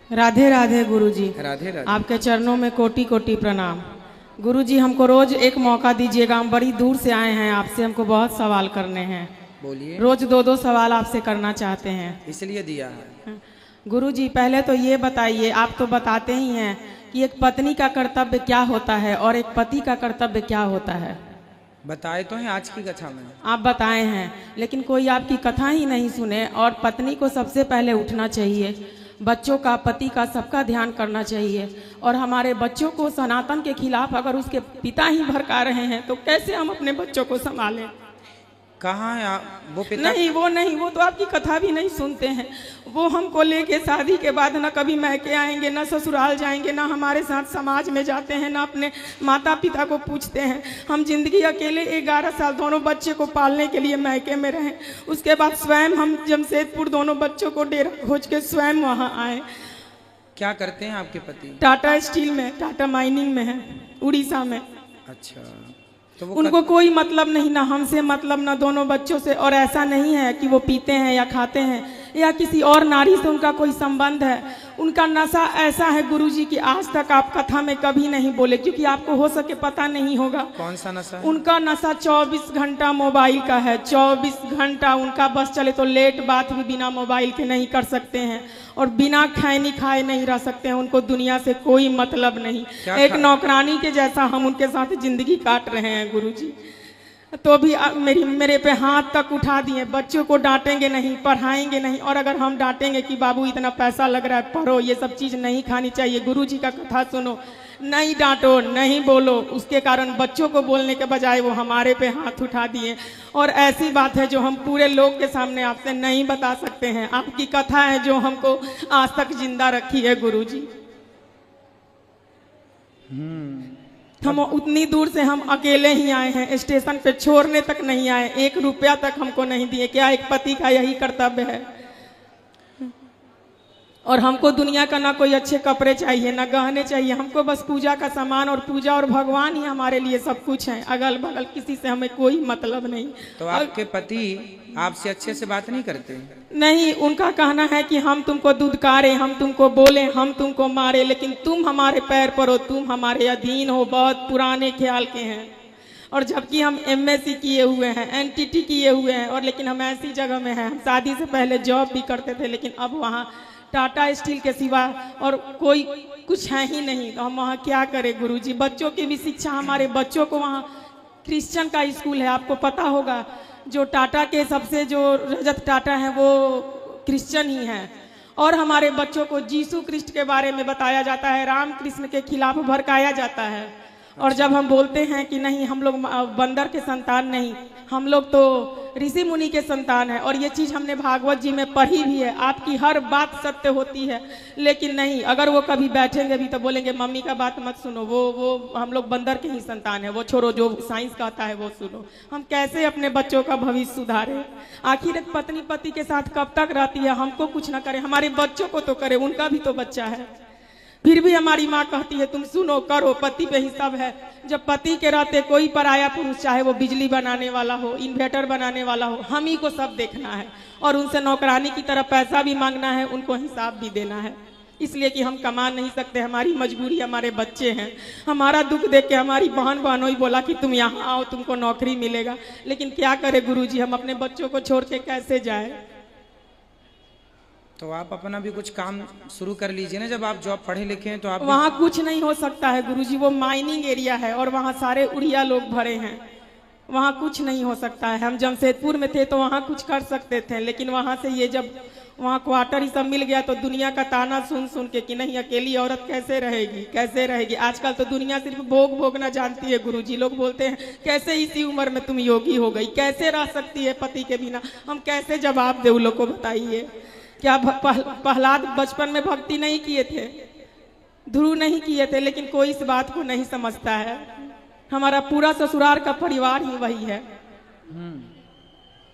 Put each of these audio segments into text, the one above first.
राधे राधे गुरुजी। राधे राधे। आपके चरणों में कोटि कोटि प्रणाम। गुरुजी हमको रोज एक मौका दीजिएगा, हम बड़ी दूर से आए हैं, आपसे हमको बहुत सवाल करने हैं। बोलिए। रोज दो दो सवाल आपसे करना चाहते हैं। इसलिए दिया है। गुरुजी पहले तो ये बताइए, आप तो बताते ही हैं कि एक पत्नी का कर्तव्य क्या होता है और एक पति का कर्तव्य क्या होता है। बताए तो हैं आज की कथा में। आप बताए हैं, लेकिन कोई आपकी कथा ही नहीं सुने। और पत्नी को सबसे पहले उठना चाहिए, बच्चों का, पति का, सबका ध्यान करना चाहिए। और हमारे बच्चों को सनातन के खिलाफ अगर उसके पिता ही भड़का रहे हैं तो कैसे हम अपने बच्चों को संभालें। कहाँ है वो पिता? नहीं, वो तो आपकी कथा भी नहीं सुनते हैं। वो हमको लेके शादी के बाद ना कभी मैके आएंगे, ना ससुराल जाएंगे, ना हमारे साथ समाज में जाते हैं, ना अपने माता पिता को पूछते हैं। हम जिंदगी अकेले 11 साल दोनों बच्चे को पालने के लिए मैके में रहे। उसके बाद स्वयं हम जमशेदपुर दोनों बच्चों को डेरा खोज के स्वयं वहाँ आए। क्या करते हैं आपके पति? टाटा स्टील में, टाटा माइनिंग में है, उड़ीसा में। अच्छा, तो उनको कोई मतलब नहीं, ना हमसे मतलब, ना दोनों बच्चों से। और ऐसा नहीं है कि वो पीते हैं या खाते हैं या किसी और नारी से उनका कोई संबंध है। उनका नशा ऐसा है गुरुजी कि आज तक आप कथा में कभी नहीं बोले, क्योंकि आपको हो सके पता नहीं होगा। कौन सा नशा है? उनका नशा 24 घंटा मोबाइल का है। 24 घंटा उनका बस चले तो लेट बात भी बिना मोबाइल के नहीं कर सकते हैं, और बिना खैनी खाए नहीं रह सकते हैं। उनको दुनिया से कोई मतलब नहीं। एक नौकरानी के जैसा हम उनके साथ जिंदगी काट रहे हैं गुरुजी। तो भी मेरे पे हाथ तक उठा दिए। बच्चों को डांटेंगे नहीं, पढ़ाएंगे नहीं। और अगर हम डांटेंगे कि बाबू इतना पैसा लग रहा है, पढ़ो, ये सब चीज़ नहीं खानी चाहिए, गुरुजी का कथा सुनो, नहीं डांटो, नहीं बोलो, उसके कारण बच्चों को बोलने के बजाय वो हमारे पे हाथ उठा दिए। और ऐसी बात है जो हम पूरे लोग के सामने आपसे नहीं बता सकते हैं। आपकी कथा है जो हमको आज तक जिंदा रखी है गुरुजी। हम उतनी दूर से हम अकेले ही आए हैं, स्टेशन पे छोड़ने तक नहीं आए, 1 रुपया तक हमको नहीं दिए। क्या एक पति का यही कर्तव्य है? और हमको दुनिया का ना कोई अच्छे कपड़े चाहिए, ना गहने चाहिए। हमको बस पूजा का सामान, और पूजा और भगवान ही हमारे लिए सब कुछ है। अगल बगल किसी से हमें कोई मतलब नहीं। तो आपके पति आपसे अच्छे से बात नहीं करते? नहीं, उनका कहना है कि हम तुमको दुदकारे, हम तुमको बोले, हम तुमको मारे, लेकिन तुम हमारे पैर पर हो, तुम हमारे अधीन हो। बहुत पुराने ख्याल के हैं। और जबकि हम MSc किए हुए हैं, NTT किए हुए हैं, और लेकिन हम ऐसी जगह में हैं। हम शादी से पहले जॉब भी करते थे, लेकिन अब वहाँ टाटा स्टील के सिवा और कोई कुछ है ही नहीं। तो हम वहाँ क्या करें गुरुजी। बच्चों की भी शिक्षा, हमारे बच्चों को वहाँ क्रिश्चियन का स्कूल है, आपको पता होगा। जो टाटा के सबसे जो रजत टाटा है वो क्रिश्चियन ही है। और हमारे बच्चों को यीशु कृष्ण के बारे में बताया जाता है, राम कृष्ण के खिलाफ भड़काया जाता है। और जब हम बोलते हैं कि नहीं, हम लोग बंदर के संतान नहीं, हम लोग तो ऋषि मुनि के संतान है। और ये चीज़ हमने भागवत जी में पढ़ी भी है। आपकी हर बात सत्य होती है, लेकिन नहीं, अगर वो कभी बैठेंगे भी तो बोलेंगे मम्मी का बात मत सुनो, वो हम लोग बंदर के ही संतान है, वो छोड़ो, जो साइंस कहता है वो सुनो। हम कैसे अपने बच्चों का भविष्य सुधारें? आखिर एक पत्नी पति के साथ कब तक रहती है? हमको कुछ ना करे, हमारे बच्चों को तो करे, उनका भी तो बच्चा है। फिर भी हमारी माँ कहती है तुम सुनो, करो, पति पे ही सब है। जब पति के रहते कोई पराया पुरुष, चाहे वो बिजली बनाने वाला हो, इन्वर्टर बनाने वाला हो, हम ही को सब देखना है। और उनसे नौकरानी की तरह पैसा भी मांगना है, उनको हिसाब भी देना है। इसलिए कि हम कमा नहीं सकते, हमारी मजबूरी, हमारे बच्चे हैं। हमारा दुख देख के हमारी बहनोई बोला कि तुम यहाँ आओ, तुमको नौकरी मिलेगा। लेकिन क्या करे गुरुजी, हम अपने बच्चों को छोड़ के कैसे जाए? तो आप अपना भी कुछ काम शुरू कर लीजिए ना। जब आप जॉब पढ़े लिखे हैं तो आप वहाँ कुछ नहीं हो सकता है गुरुजी, वो माइनिंग एरिया है और वहाँ सारे उड़िया लोग भरे हैं। वहाँ कुछ नहीं हो सकता है। हम जमशेदपुर में थे तो वहाँ कुछ कर सकते थे, लेकिन वहाँ से ये जब वहाँ क्वार्टर ही सब मिल गया तो दुनिया का ताना सुन सुन के कि नहीं, अकेली औरत कैसे रहेगी, कैसे रहेगी। आजकल तो दुनिया सिर्फ भोगना जानती है गुरुजी। लोग बोलते हैं कैसे इसी उम्र में तुम योगी हो गई, कैसे रह सकती है पति के बिना। हम कैसे जवाब दे उन लोग को, बताइए। क्या प्रहलाद बचपन में भक्ति नहीं किए थे, ध्रुव नहीं किए थे, लेकिन कोई इस बात को नहीं समझता है। हमारा पूरा ससुराल का परिवार ही वही है।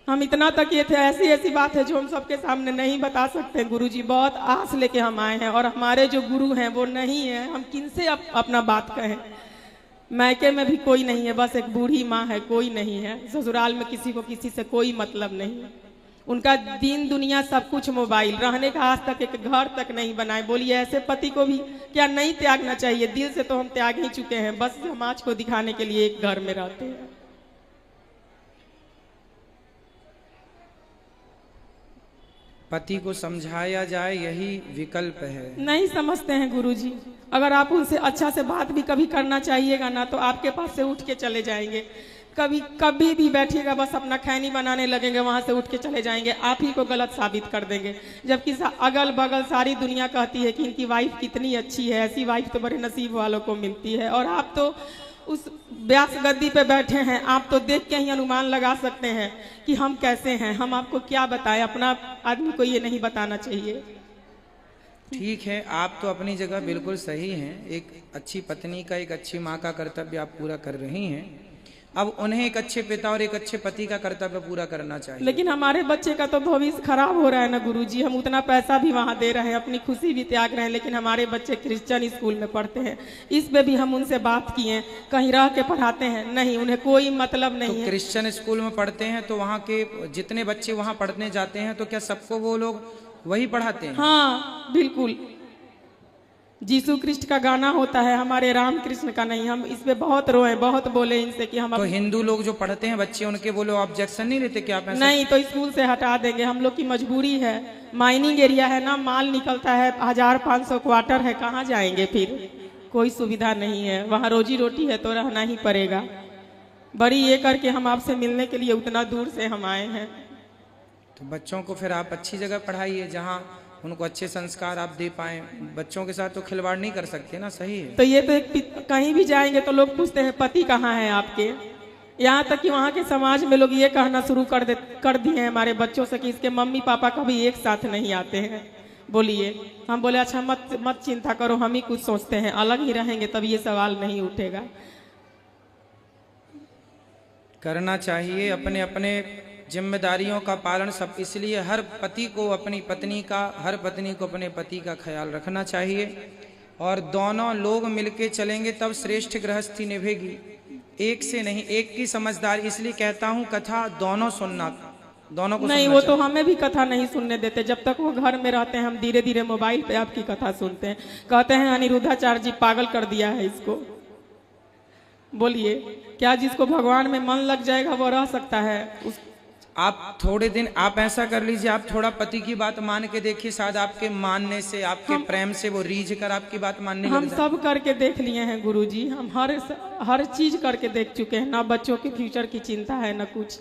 हम इतना तक किए थे। ऐसी ऐसी बात है जो हम सबके सामने नहीं बता सकते गुरुजी। बहुत आस लेके हम आए हैं, और हमारे जो गुरु हैं वो नहीं है। हम किनसे अपना बात कहें? मैके में भी कोई नहीं है, बस एक बूढ़ी माँ है, कोई नहीं है। ससुराल में किसी को किसी से कोई मतलब नहीं है। उनका दिन दुनिया सब कुछ मोबाइल, रहने का आज तक एक घर तक नहीं बनाए। बोलिए ऐसे पति को भी क्या नहीं त्यागना चाहिए? दिल से तो हम त्याग ही चुके हैं, बस समाज को दिखाने के लिए एक घर में रहते हैं। पति को समझाया जाए यही विकल्प है। नहीं समझते हैं गुरुजी। अगर आप उनसे अच्छा से बात भी कभी करना चाहिएगा ना, तो आपके पास से उठ के चले जाएंगे। कभी भी बैठिएगा बस अपना खैनी बनाने लगेंगे, वहां से उठ के चले जाएंगे, आप ही को गलत साबित कर देंगे। जबकि अगल बगल सारी दुनिया कहती है कि इनकी वाइफ कितनी अच्छी है, ऐसी वाइफ तो बड़े नसीब वालों को मिलती है। और आप तो उस व्यास गद्दी पे बैठे हैं, आप तो देख के ही अनुमान लगा सकते हैं कि हम कैसे हैं। हम आपको क्या बताएं, अपना आदमी को ये नहीं बताना चाहिए। ठीक है, आप तो अपनी जगह बिल्कुल सही हैं। एक अच्छी पत्नी का, एक अच्छी माँ का कर्तव्य आप पूरा कर रही हैं। अब उन्हें एक अच्छे पिता और एक अच्छे पति का कर्तव्य पूरा करना चाहिए। लेकिन हमारे बच्चे का तो भविष्य खराब हो रहा है ना गुरुजी। हम उतना पैसा भी वहाँ दे रहे हैं, अपनी खुशी भी त्याग रहे हैं, लेकिन हमारे बच्चे क्रिश्चियन स्कूल में पढ़ते हैं। इस पे भी हम उनसे बात किए, कहीं रह के पढ़ाते हैं, नहीं, उन्हें कोई मतलब नहीं है। क्रिश्चियन स्कूल में पढ़ते हैं तो वहाँ के जितने बच्चे वहाँ पढ़ने जाते हैं तो क्या सबको वो लोग वही पढ़ाते हैं? हाँ बिल्कुल, जीसू कृष्ण का गाना होता है, हमारे राम कृष्ण का नहीं। हम इस पे बहुत रोए, बहुत बोले इनसे कि हम तो हिंदू लोग जो पढ़ते हैं बच्चे, उनके वो लोग ऑब्जेक्शन नहीं लेते कि आप ऐसा? नहीं, तो स्कूल से हटा देंगे। हम लोग की मजबूरी है, माइनिंग एरिया है ना, माल निकलता है, 1500 क्वार्टर है, कहाँ जाएंगे फिर? कोई सुविधा नहीं है वहाँ, रोजी रोटी है तो रहना ही पड़ेगा। बड़ी ये करके हम आपसे मिलने के लिए उतना दूर से हम आए हैं। तो बच्चों को फिर आप अच्छी जगह पढ़ाइए जहाँ उनको अच्छे संस्कार आप दे पाए। बच्चों के साथ तो खिलवाड़ नहीं कर सकते ना, सही है? तो ये तो कहीं भी जाएंगे तो लोग पूछते हैं पति कहाँ है आपके। यहाँ तक कि वहाँ के समाज में लोग ये कहना शुरू कर दिए हैं हमारे बच्चों से कि इसके मम्मी पापा कभी एक साथ नहीं आते हैं। बोलिए, हम बोले अच्छा मत चिंता करो, हम ही कुछ सोचते हैं, अलग ही रहेंगे तब ये सवाल नहीं उठेगा। करना चाहिए अपने अपने जिम्मेदारियों का पालन सब। इसलिए हर पति को अपनी पत्नी का, हर पत्नी को अपने पति का ख्याल रखना चाहिए और दोनों लोग मिलके चलेंगे तब श्रेष्ठ गृहस्थी निभेगी। एक से नहीं, एक की समझदारी। इसलिए कहता हूँ कथा दोनों सुनना, दोनों को नहीं, वो तो हमें भी कथा नहीं सुनने देते। जब तक वो घर में रहते हैं हम धीरे धीरे मोबाइल पे आपकी कथा सुनते हैं। कहते हैं अनिरुद्धाचार्य जी पागल कर दिया है इसको। बोलिए, क्या जिसको भगवान में मन लग जाएगा वो रह सकता है? आप थोड़े दिन आप ऐसा कर लीजिए, आप थोड़ा पति की बात मान के देखिए, शायद आपके मानने से, आपके प्रेम से वो रीझ कर आपकी बात मानने लग जाए। हम सब करके देख लिए हैं गुरुजी, हम हर चीज करके देख चुके हैं। ना बच्चों के फ्यूचर की चिंता है ना कुछ।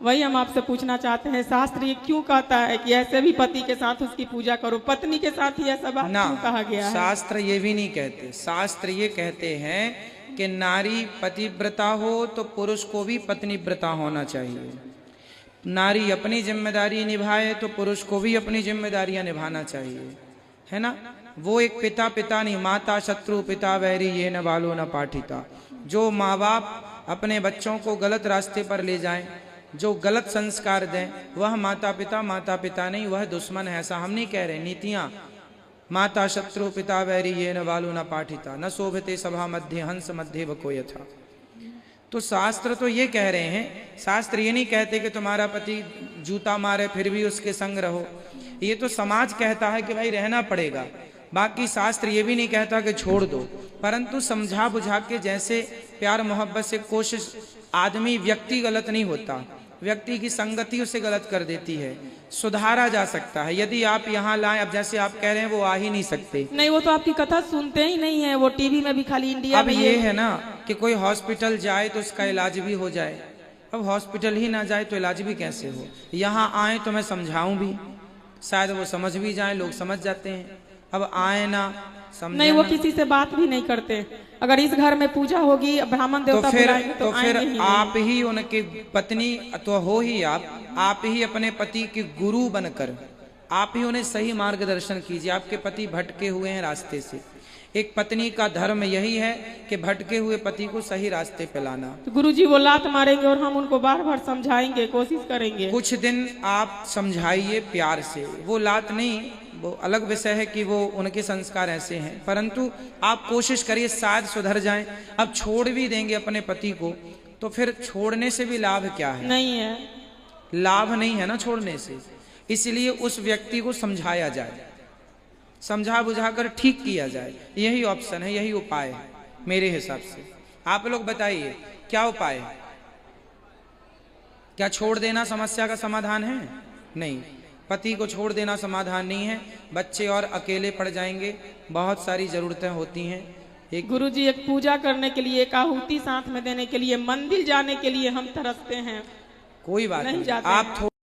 वही हम आपसे पूछना चाहते हैं, शास्त्र ये क्यों कहता है कि ऐसे भी पति के साथ उसकी पूजा करो, पत्नी के साथ ही ऐसा बात क्यों कहा गया है? शास्त्र ये भी नहीं कहते। शास्त्र ये कहते हैं कि नारी पतिव्रता हो तो पुरुष को भी पत्नीव्रता होना चाहिए। नारी अपनी जिम्मेदारी निभाए तो पुरुष को भी अपनी जिम्मेदारियां निभाना चाहिए, है ना? वो एक पिता नहीं, माता शत्रु पिता वैरी ये न बालो न पाठिता। जो माँ बाप अपने बच्चों को गलत रास्ते पर ले जाएं, जो गलत संस्कार दें, वह माता पिता नहीं, वह दुश्मन है। ऐसा हम नहीं कह रहे। नीतियां माता शत्रु पिता वैरी ये न बालो न पाठिता, न शोभते सभा मध्य हंस मध्य वको यथा। तो शास्त्र तो ये कह रहे हैं, शास्त्र ये नहीं कहते कि तुम्हारा पति जूता मारे फिर भी उसके संग रहो। ये तो समाज कहता है कि भाई रहना पड़ेगा। बाकी शास्त्र ये भी नहीं कहता कि छोड़ दो, परंतु समझा बुझा के, जैसे प्यार मोहब्बत से कोशिश। आदमी, व्यक्ति गलत नहीं होता, व्यक्ति की संगति उसे गलत कर देती है। सुधारा जा सकता है यदि आप यहाँ लाएं। अब जैसे आप कह रहे हैं वो आ ही नहीं सकते। नहीं, वो तो आपकी कथा सुनते ही नहीं है, वो टीवी में भी खाली इंडिया में। अब ये है ना कि कोई हॉस्पिटल जाए तो उसका इलाज भी हो जाए। अब हॉस्पिटल ही ना जाए तो इलाज भी कैसे हो? यहाँ आए तो मैं समझाऊं भी, शायद वो समझ भी जाए, लोग समझ जाते हैं। अब आए ना, समझे नहीं, वो किसी से बात भी नहीं करते। अगर इस घर में पूजा होगी, ब्राह्मण देवता बुलाएंगे तो फिर आप ही उनके पत्नी तो हो ही, आप ही अपने पति के गुरु बनकर आप ही उन्हें सही मार्गदर्शन कीजिए। आपके पति भटके हुए हैं रास्ते से। एक पत्नी का धर्म यही है कि भटके हुए पति को सही रास्ते पे लाना। तो गुरुजी वो लात मारेंगे और हम उनको बार बार समझाएंगे, कोशिश करेंगे। कुछ दिन आप समझाइए प्यार से, वो लात नहीं, वो अलग विषय है कि वो उनके संस्कार ऐसे हैं, परंतु आप कोशिश करिए शायद सुधर जाएं। अब छोड़ भी देंगे अपने पति को तो फिर छोड़ने से भी लाभ क्या है? नहीं है। लाभ नहीं है ना छोड़ने से, इसलिए उस व्यक्ति को समझाया जाए, समझा बुझाकर ठीक किया जाए। यही ऑप्शन है, यही उपाय है मेरे हिसाब से। आप लोग बताइए क्या उपाय है? क्या छोड़ देना समस्या का समाधान है? नहीं, पति को छोड़ देना समाधान नहीं है। बच्चे और अकेले पड़ जाएंगे, बहुत सारी जरूरतें होती हैं। एक गुरुजी, एक पूजा करने के लिए, एक आहुति साथ में देने के लिए, मंदिर जाने के लिए हम तरसते हैं, कोई बात नहीं नहीं, जाते आप हैं। थोड़ा